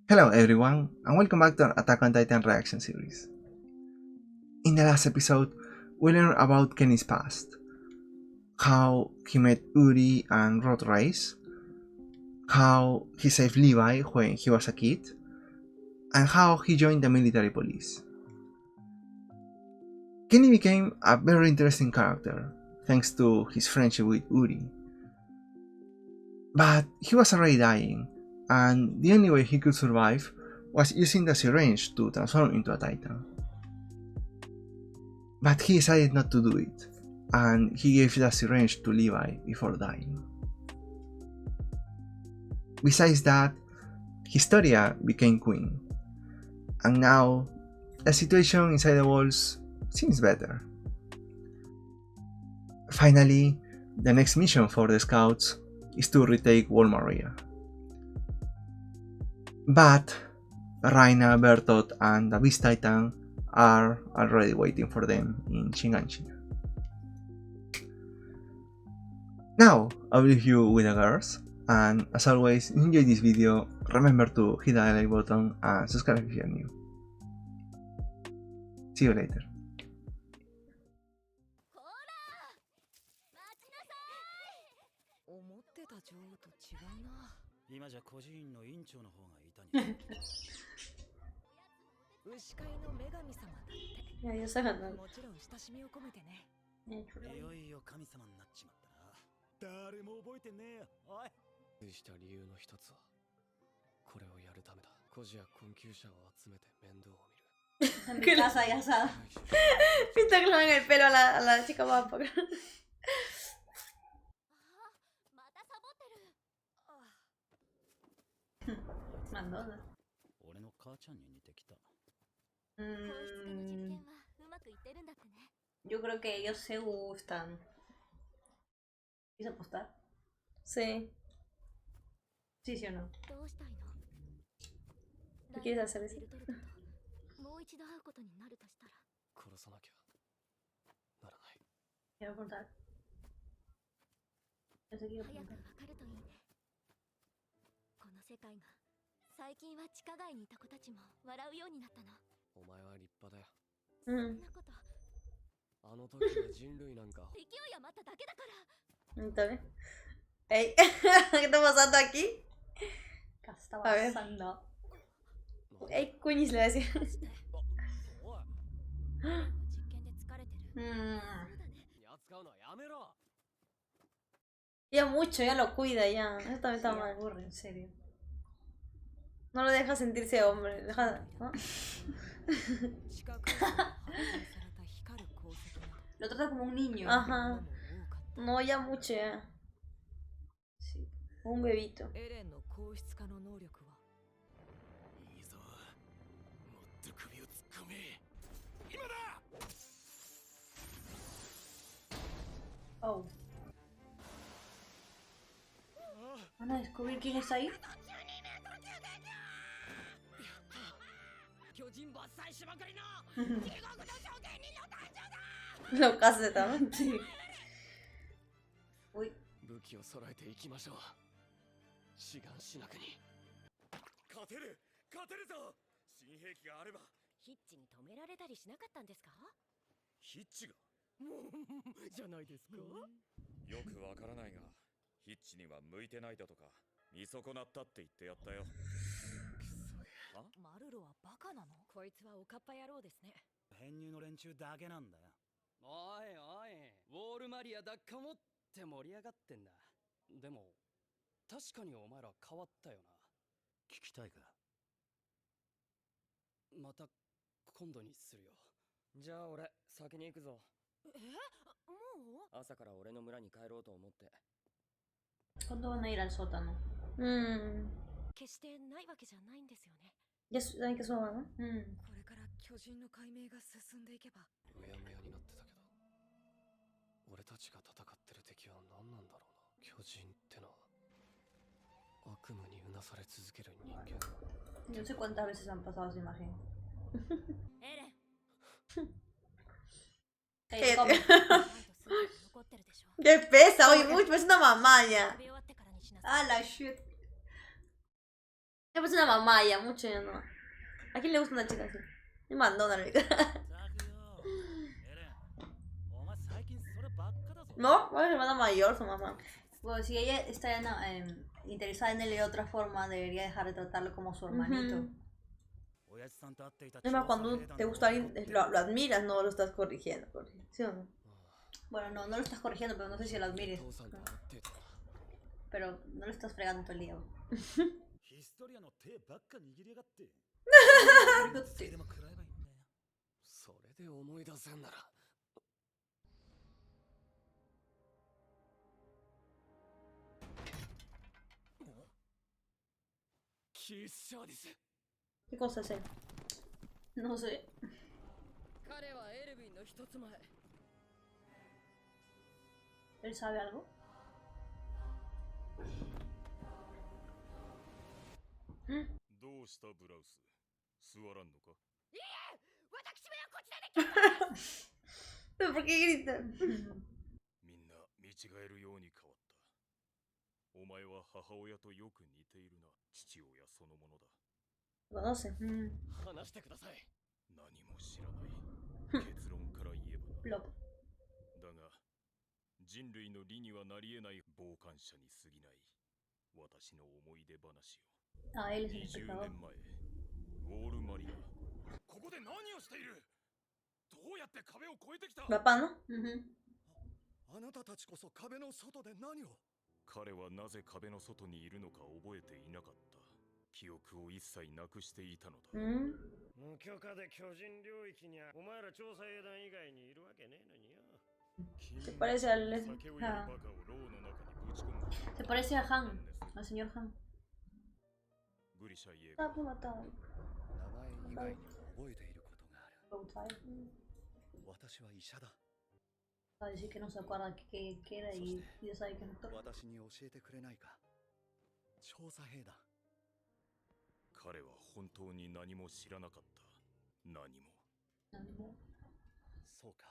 Hello everyone, and welcome back to our Attack on Titan reaction series. In the last episode, we learned about Kenny's past, how he met Uri and Rod Race, how he saved Levi when he was a kid, and how he joined the military police. Kenny became a very interesting character, thanks to his friendship with Uri. But he was already dying, and the only way he could survive was using the syringe to transform into a Titan. But he decided not to do it, and he gave the syringe to Levi before dying. Besides that, Historia became queen, and now the situation inside the walls seems better. Finally, the next mission for the scouts is to retake Wall Maria. But Raina, Bertolt, and the Beast Titan are already waiting for them in Shinganshi. Now, I'll leave you with the girls, and as always, if you enjoyed this video, remember to hit the like button and subscribe if you're new. See you later. 今じゃ孤児院の院長の方がいたに。牛飼いの女神様だって。いや、よさがない。もちろん親しみを込めてね。ね、いよいよ神様になっちまったな。誰も覚えてねえよ。おい。した理由の一つは、これをやるためだ。孤児や困窮者を集めて面倒を見る。 En mi casa ya sabes. Pinta en el pelo a la chica guapa. Mandona. Yo creo que ellos se gustan. ¿Quieres apostar? Sí. Sí, sí o no. ¿Tú quieres hacer eso? Quiero apuntar. Yo sé que quiero apuntar. 世界が最近は地下街にいた子たちも笑うようになったの。お前は立派だよ。そんなこと。あの時は人類なんか。勢い余っただけだから。¿Está bien? Ey, ¿qué está pasando aquí? ¿Qué está pasando? Ey, cuñis le decía. Ya mucho, ya lo cuida, ya. Eso también está mal. Aburre, en serio. No lo deja sentirse hombre, deja, ¿no? Lo trata como un niño. Ajá. No, ya mucho, ya. Sí. Un bebito. Oh. ¿Van a descubrir quién está ahí? Lo casi también. Sí. Uy. 武器を揃えていきましょう。志願しなくに。勝てるぞ。新兵器があれば。ヒッチに止められたりしなかったんですか？ヒッチがじゃないですか。よくわからないが、ヒッチには向いてないだとか、見損なったって言ってやったよ。マルロはバカなの？こいつはおかっぱ野郎ですね。編入の連中だけなんだよ。おいおい、ウォールマリア奪還をって盛り上がってんだ。でも確かにお前ら変わったよな。聞きたいか？また今度にするよ。じゃあ俺先に行くぞ。もう？朝から俺の村に帰ろうと思って。 ¿Cuándo van a ir al sótano? 決してないわけじゃないんですよね。Ya saben que eso va, ¿no? これから巨人の解明が進んでいけば。うやむやになってたけど、俺たちが戦ってる敵は何なんだろうな。巨人ってのは悪夢にうなされ続ける人間。 Yo no sé cuántas veces han pasado esa imagen. ¿Qué? ¡Qué pesa! Oye, mucho, es una mamá ya. Ah, la shit. Me parece una mamá ya, mucho ya no. ¿A quién le gusta una chica así? Me mandó una amiga. ザクよエレンお前最近そればっかだぞ No, es hermana mayor su mamá. Bueno, si ella está interesada en él de otra forma, debería dejar de tratarlo como su hermanito. 親父さんと会っていた Es más, cuando te gusta alguien, lo admiras, no lo estás corrigiendo. ¿Sí o no? Bueno, no lo estás corrigiendo, pero no sé si lo admires. 父さんと会ってた Pero no lo estás fregando todo el día. ヒストリアの手ばっか握りやがってで Este. も食らえばいいんだよそれで思い出せんならキース・シャーディス ¿Qué cosa es él? No sé. 彼はエルヴィンの一つ前 ¿Él sabe algo? どうしたブラウス座らんのか 私めはこちらで ¿Pero por qué gritan? みんな見違えるように変わったお前は母親とよく似ているな父親そのものだ ¿Conoce? 話してください何も知らない結論から言えば Plop. だが人類の理にはなり得ない傍観者に過ぎない私の思い出話 Ah, él es を el 20 espectador. 年前ウォールマリアここで何をしているどうやって壁を越えてきた Papá, ¿no? あなたたちこそ壁の外で何を彼はなぜ壁の外にいるのか覚えていなかった記憶を一切なくしていたのだ 無許可で巨人領域にお前ら調査兵団以外にいるわけねえのによ Se parece al. 酒をやるバカを牢の中にぶち込む Se parece a Han, al señor Han. グリシャ・イエーガ Ah, pues matado. 名前以外にも覚えていることがある Outside. 私は医者だ Va a decir que no se acuerda qué era y ya sabe que es doctor. 私に教えてくれないか調査兵団彼は本当に何も知らなかった何も そうか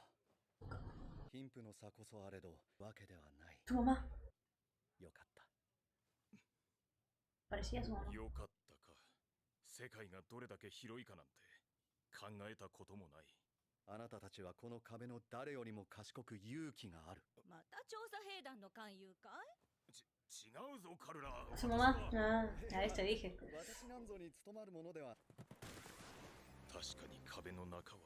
貧富の差こそあれどわけではない ¿Tu mamá? よかった Parecía su mamá. よかったか世界がどれだけ広いかなんて考えたこともないあなたたちはこの壁の誰よりも賢く勇気があるまた調査兵団の勧誘か違うぞカルラ Su mamá. Ah, ya ves, te dije. 私なんぞに務まるものでは確かに壁の中は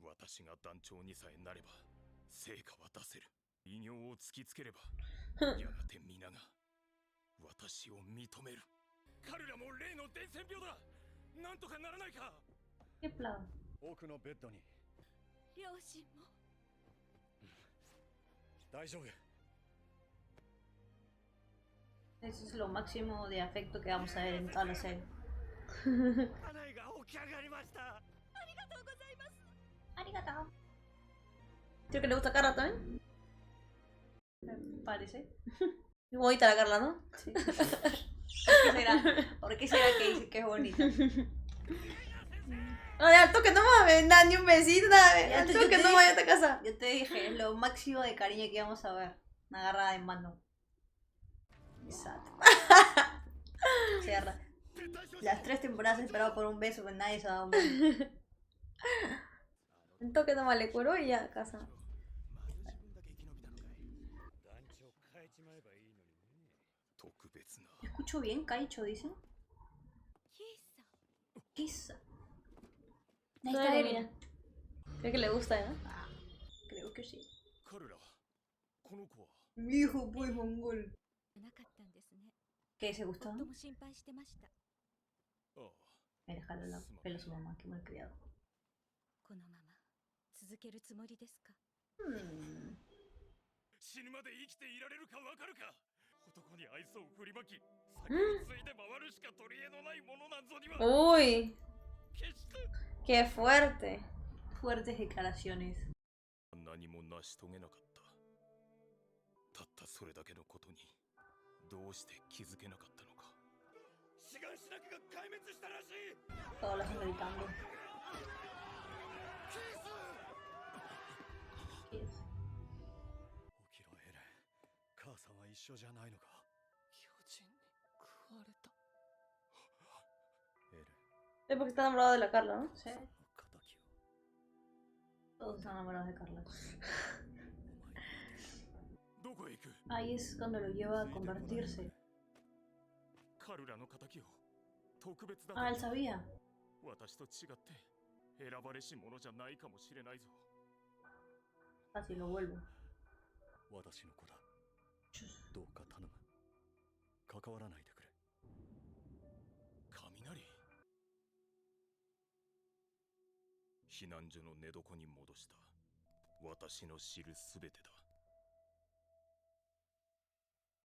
私が団長にさえなれば成果は出せる異形を突きつければやがて皆が私を認める彼らも例の伝染病だなんとかならないか ¿Qué plan? 奥のベッドに両親も大丈夫 Eso es lo máximo de afecto que vamos a ver en toda la serie. 家内が起き上がりました Arigato. Creo que le gusta a Carla también. Me parece. Es bonita la Carla, ¿no? Sí. ¿Por qué será que dice que es bonita? Ay, al toque no mames, nada, ni un besito, nada. Al toque no vaya a esta casa. Yo te dije, es lo máximo de cariño que vamos a ver. Una agarrada de mano. Exacto. Se agarra. Las 3 temporadas he esperado por un beso, pues nadie se ha dado un beso. Un toque nomás le curó y ya a casa. 団長変えちまえばいいのにね 特別な ¿Escucho bien, Kaicho, dicen? キースさん Quizá. Ahí está Elia. Creo que le gusta, ¿no? Creo que sí. カルラこの子は Mi hijo, pues, mongol. なかったんですね ¿Qué se gustó? 夫も心配してましたああ Mira, jala el pelo a su mamá, que mal criado. このまま続けるつもりですか 死ぬまで生きていられるかわかるか男に愛想を振りまき酒をついで回るしか取り柄のないものなんぞには Uy, 決して qué fuerte. Fuertes declaraciones. 何も成し遂げなかったたったそれだけのことにどうして気づけなかったのか志願しなくが壊滅したらしい Todos los gritando. Yes. 起きろエレン母さんは一緒じゃないのか巨人に Es porque está enamorado de la Carla, ¿no? Sí. 敵を Todos están enamorados de Carla. どこへ行く Ahí es cuando lo lleva a convertirse. カルラの仇を特別だ Ah, él sabía. 私と違って選ばれし者じゃないかもしれないぞ Así lo vuelvo. 私の子だ。どうか頼む。関わらないでくれ。雷避難所の寝床に戻した私の知るすべてだ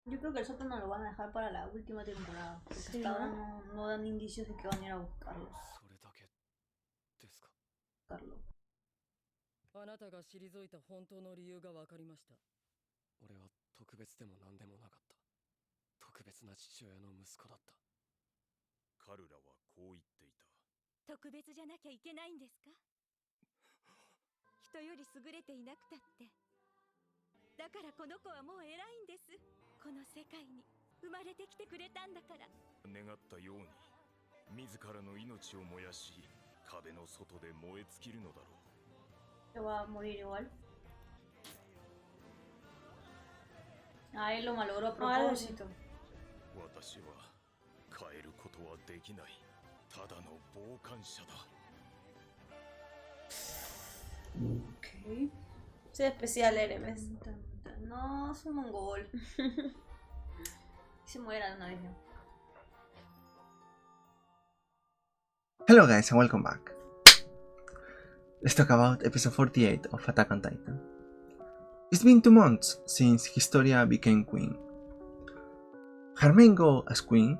Yo creo que el sótano lo van a dejar para la última temporada. Porque Sí, hasta ahora ¿no? no dan indicios de que van a ir a buscarlo. それだけですか。 buscarlo. あなたが退いた本当の理由が分かりました。俺は特別でも何でもなかった。特別な父親の息子だった。カルラはこう言っていた特別じゃなきゃいけないんですか？人より優れていなくたって。だからこの子はもう偉いんです。この世界に生まれてきてくれたんだから。願ったように自らの命を燃やし壁の外で燃え尽きるのだろ Se va a morir igual. Ah, él lo malogró a propósito. う私は変えることはできないただの傍観者だ Ok. Sí, especial Eremes. No, es un mongol. Se muera de una vez. ¿No? Hello guys and welcome back. Let's talk about episode 48 of Attack on Titan. It's been 2 months since Historia became queen. Her main goal as queen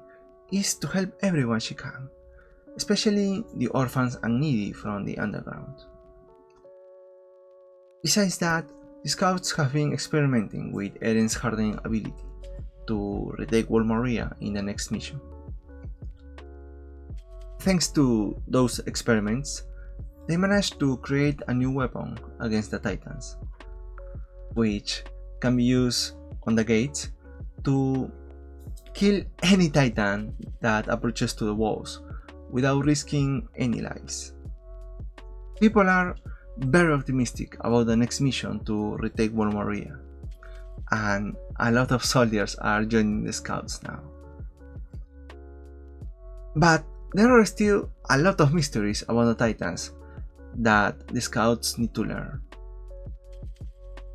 is to help everyone she can, especially the orphans and needy from the underground. Besides that, the scouts have been experimenting with Eren's hardening ability to retake Wall Moria in the next mission. Thanks to those experiments, they managed to create a new weapon against the Titans, which can be used on the gates to kill any Titan that approaches to the walls without risking any lives. People are very optimistic about the next mission to retake Wall Moria, and a lot of soldiers are joining the scouts now. But there are still a lot of mysteries about the Titans that the scouts need to learn.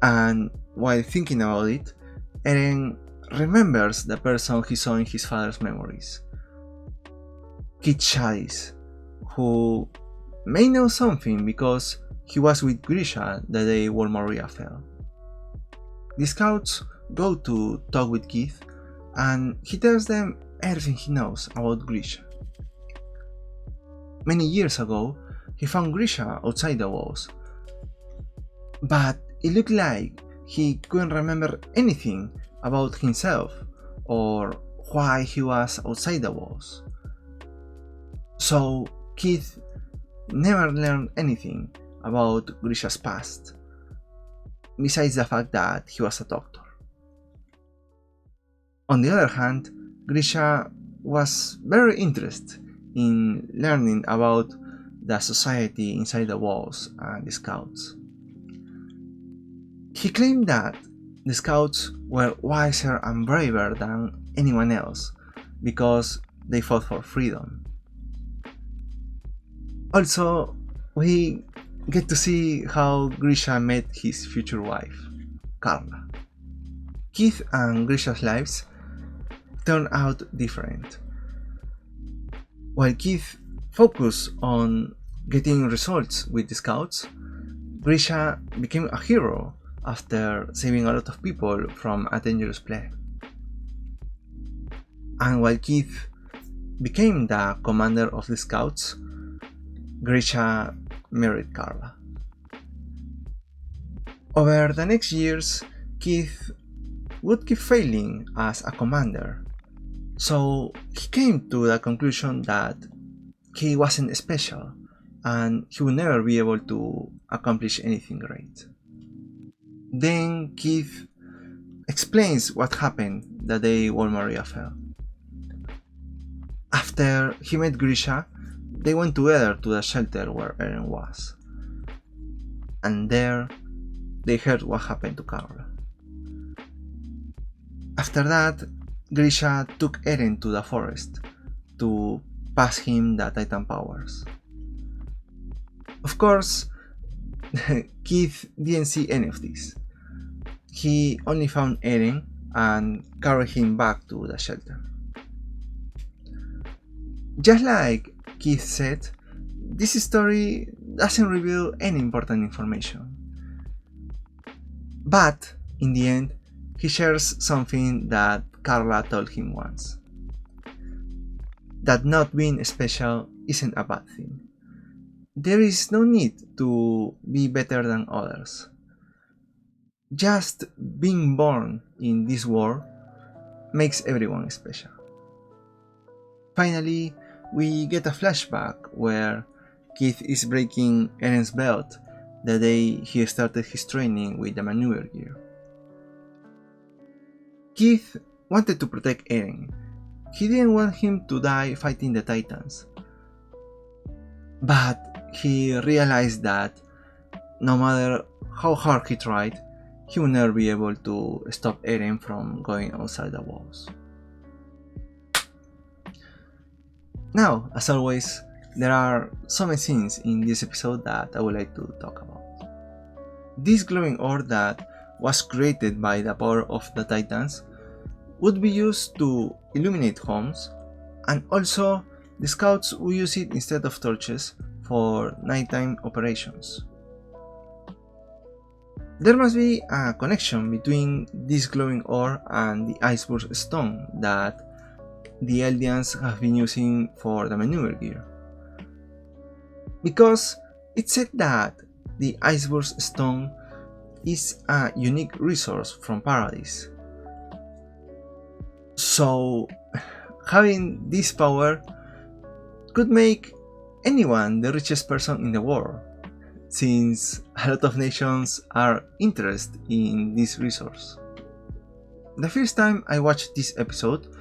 And while thinking about it, Eren remembers the person he saw in his father's memories, Kid Sadies, who may know something because he was with Grisha the day Wall Moria fell. The scouts go to talk with Keith, and he tells them everything he knows about Grisha. Many years ago, he found Grisha outside the walls, but it looked like he couldn't remember anything about himself or why he was outside the walls. So Keith never learned anything about Grisha's past, besides the fact that he was a doctor. On the other hand, Grisha was very interested in learning about the society inside the walls and the scouts. He claimed that the scouts were wiser and braver than anyone else because they fought for freedom. Also, we get to see how Grisha met his future wife, Carla. Keith and Grisha's lives turned out different. While Keith focused on getting results with the scouts, Grisha became a hero after saving a lot of people from a dangerous plague. And while Keith became the commander of the scouts, Grisha married Carla. Over the next years, Keith would keep failing as a commander, so he came to the conclusion that he wasn't special and he would never be able to accomplish anything great. Then Keith explains what happened the day Wall Moria fell. After he met Grisha, they went together to the shelter where Eren was. And there, they heard what happened to Carla. After that, Grisha took Eren to the forest to pass him the Titan powers. Of course, Keith didn't see any of this. He only found Eren and carried him back to the shelter. Just like Keith said, this story doesn't reveal any important information. But, in the end, he shares something that Carla told him once. That not being special isn't a bad thing. There is no need to be better than others. Just being born in this world makes everyone special. Finally, we get a flashback where Keith is breaking Eren's belt the day he started his training with the maneuver gear. Keith wanted to protect Eren. He didn't want him to die fighting the Titans. But he realized that no matter how hard he tried, he would never be able to stop Eren from going outside the walls. Now, as always, there are so many scenes in this episode that I would like to talk about. This glowing ore that was created by the power of the Titans would be used to illuminate homes, and also the scouts will use it instead of torches for nighttime operations. There must be a connection between this glowing ore and the iceberg stone that the Eldians have been using for the maneuver gear. Because it's said that the iceberg stone is a unique resource from Paradise. So having this power could make anyone the richest person in the world, since a lot of nations are interested in this resource. The first time I watched this episode,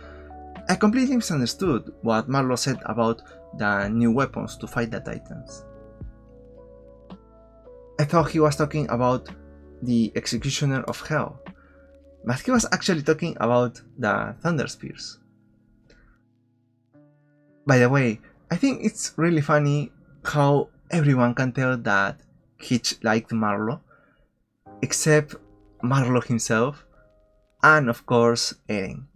I completely misunderstood what Marlo said about the new weapons to fight the Titans. I thought he was talking about the Executioner of Hell, but he was actually talking about the Thunder Spears. By the way, I think it's really funny how everyone can tell that Hitch liked Marlo, except Marlo himself, and of course Eren.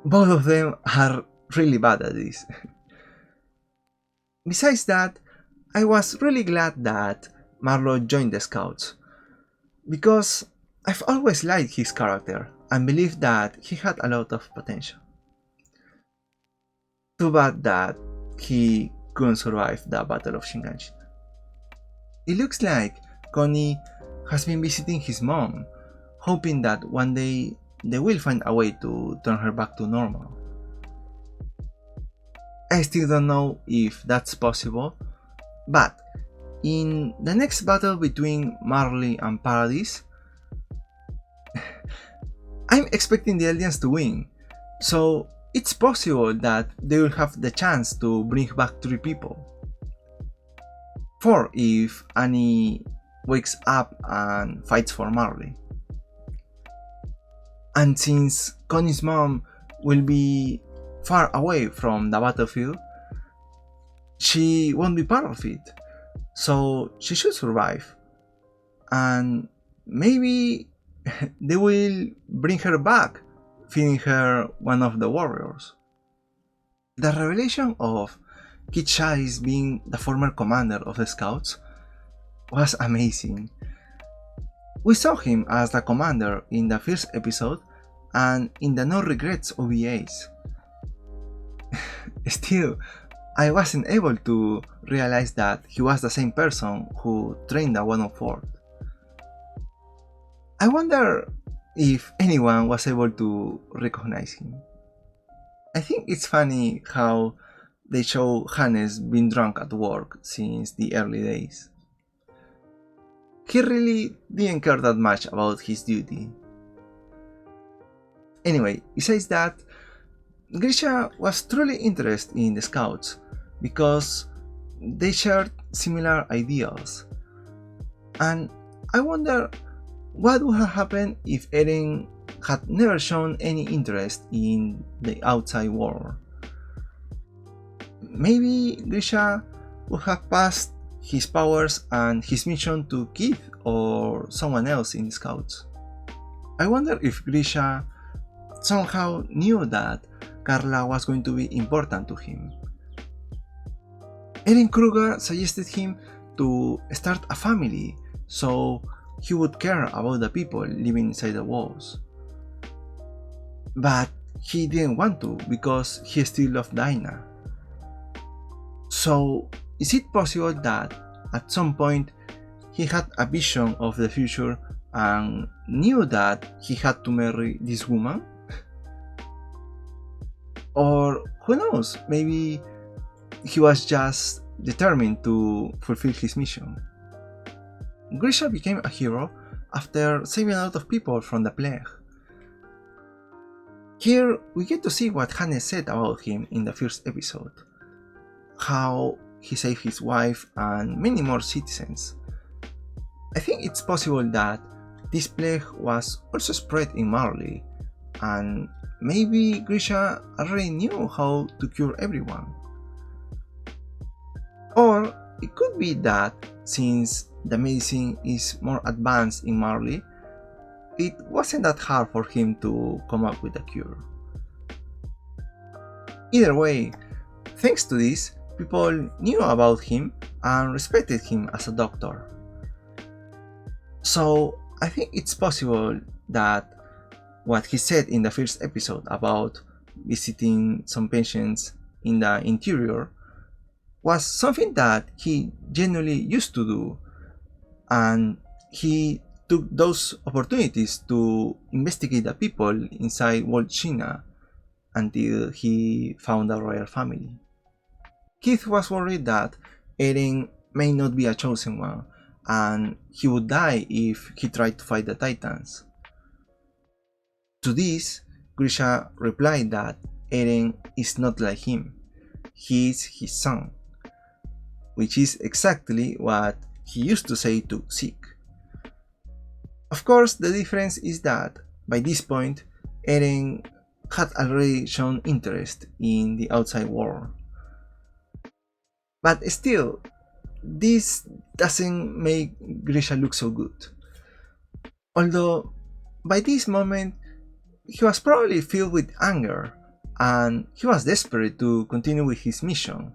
Both of them are really bad at this. Besides that, I was really glad that Marlo joined the Scouts, because I've always liked his character and believed that he had a lot of potential. Too bad that he couldn't survive the Battle of Shinganshina. It looks like Connie has been visiting his mom, hoping that one day they will find a way to turn her back to normal. I still don't know if that's possible, but in the next battle between Marley and Paradise, I'm expecting the Eldians to win, so it's possible that they will have the chance to bring back 3 people. 4 if Annie wakes up and fights for Marley. And since Connie's mom will be far away from the battlefield, she won't be part of it, so she should survive. And maybe they will bring her back, feeding her one of the warriors. The revelation of Kid Sadies being the former commander of the Scouts was amazing. We saw him as the commander in the first episode and in the No Regrets OVAs. Still, I wasn't able to realize that he was the same person who trained the 104th. I wonder if anyone was able to recognize him. I think it's funny how they show Hannes being drunk at work since the early days. He really didn't care that much about his duty. Anyway, besides that, Grisha was truly interested in the Scouts because they shared similar ideals. And I wonder what would have happened if Eren had never shown any interest in the outside world. Maybe Grisha would have passed his powers and his mission to Keith or someone else in the Scouts. I wonder if Grisha somehow knew that Carla was going to be important to him. Eren Kruger suggested him to start a family so he would care about the people living inside the walls. But he didn't want to because he still loved Dinah. So is it possible that at some point he had a vision of the future and knew that he had to marry this woman? Or who knows, maybe he was just determined to fulfill his mission. Grisha became a hero after saving a lot of people from the plague. Here we get to see what Hannes said about him in the first episode, how he saved his wife and many more citizens. I think it's possible that this plague was also spread in Marley, and maybe Grisha already knew how to cure everyone. Or it could be that since the medicine is more advanced in Marley, it wasn't that hard for him to come up with a cure. Either way, thanks to this, people knew about him and respected him as a doctor. So I think it's possible that what he said in the first episode about visiting some patients in the interior was something that he genuinely used to do, and he took those opportunities to investigate the people inside Walt China until he found the royal family. Keith was worried that Eren may not be a chosen one, and he would die if he tried to fight the Titans. To this, Grisha replied that Eren is not like him, he is his son, which is exactly what he used to say to Zeke. Of course, the difference is that by this point, Eren had already shown interest in the outside world. But still, this doesn't make Grisha look so good. Although, by this moment, he was probably filled with anger, and he was desperate to continue with his mission,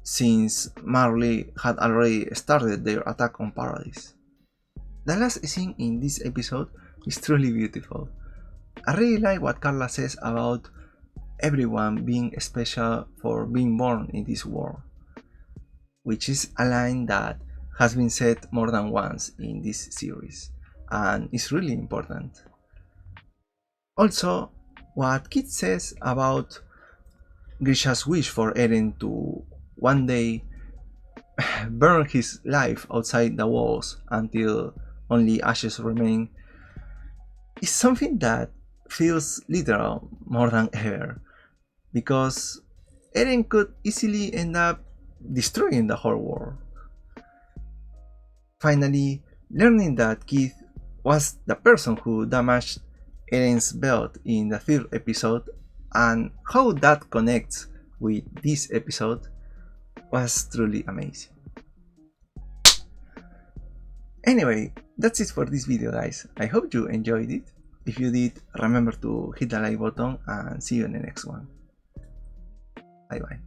since Marley had already started their attack on Paradise. The last scene in this episode is truly beautiful. I really like what Carla says about everyone being special for being born in this world, which is a line that has been said more than once in this series, and is really important. Also, what Kit says about Grisha's wish for Eren to one day burn his life outside the walls until only ashes remain is something that feels literal more than ever, because Eren could easily end up destroying the whole world. Finally, learning that Keith was the person who damaged Eren's belt in the third episode and how that connects with this episode was truly amazing. Anyway, that's it for this video, guys. I hope you enjoyed it. If you did, remember to hit the like button and see you in the next one. Bye bye.